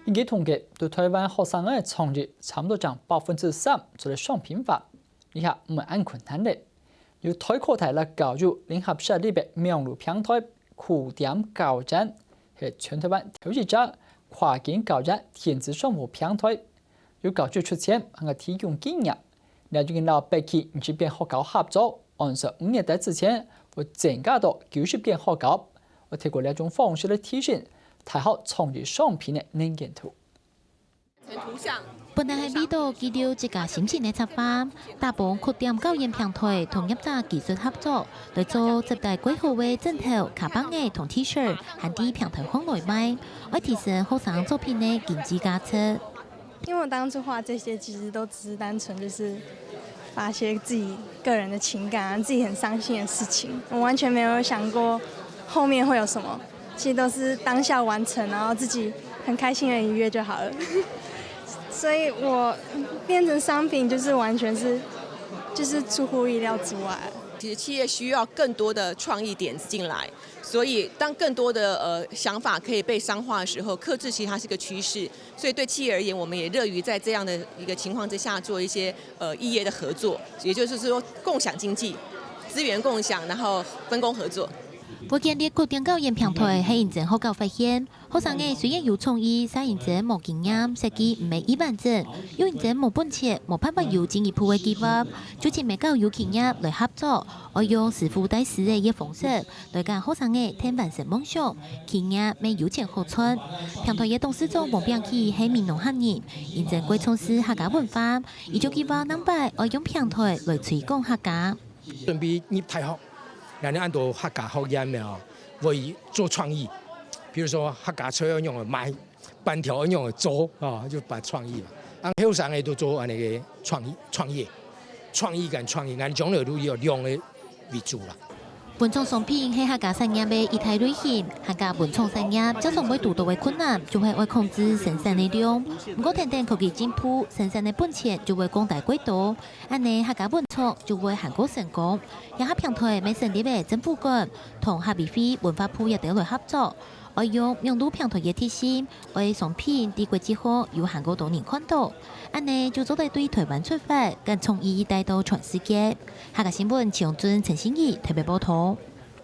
一个统计，对台湾学生的创业差不多将3%做了商品化，以下唔系按困难的。由台科大来教育联合设立的网络平台酷点教展，系全台湾头一家跨境教育电子商务平台。有教育出钱，还提供经验，了解到北京唔是边學校合作，按照5年底之前會增加到90間學校。我透過兩種方式來提升大學創業商品的能見度。本來係味道記錄一家新鮮的策劃，大幫酷點教研平台同業者技術合作，來做接待規劃的枕頭、卡邦的同 T 恤，喺啲平台放內賣，來提升學生作品的經濟價值。因為我當初畫這些，其實都只是單純就是發洩自己個人的情感啊，自己很傷心的事情，我完全沒有想過後面會有什麼，其實都是當下完成，然後自己很開心的愉悅就好了。所以我變成商品，就是完全是就是出乎意料之外。其實企業需要更多的創意點子進來，所以當更多的想法可以被商化的時候，客製其實它是個趨勢。所以對企業而言，我們也樂於在這樣的一個情況之下做一些異業的合作，也就是說共享經濟、資源共享，然後分工合作。我建立酷點教研平台係認真學校發現，學生嘅雖然有創意，但認真冇經驗，設計唔係一般整，又認真冇本錢，冇辦法有進一步嘅計劃，就請未夠有經驗來合作，我用師傅帶師嘅方式來教學生嘅聽完成夢想，經驗未有錢好賺。平台嘅董事長黃炳基係民農客人，認真歸從事客家文化，伊就計劃能擺我用平台來推廣客家。準備入大學。然後按照客家學院了，會做創意，比如說客家車用嚟賣，板條用嚟做啊，就把創意嘛。按後生嘅都做安尼嘅創業，按將來都要量嘅為主啦。文創商品係客家產業嘅一體類型，客家文創產業加上會遇到嘅困難，就會愛控制生產嘅量。不過等科技進步，生產嘅本錢就會降低幾多，安尼客家文創就會韓國成功。也喺平台未成立嘅政府館同合美會文化部也得來合作，愛用網絡平台嘅特性，愛商品喺國際化有韓國多人看到，安尼就做得對台灣出發，更創意帶到全世界。客家新聞長尊陳欣怡特別報道。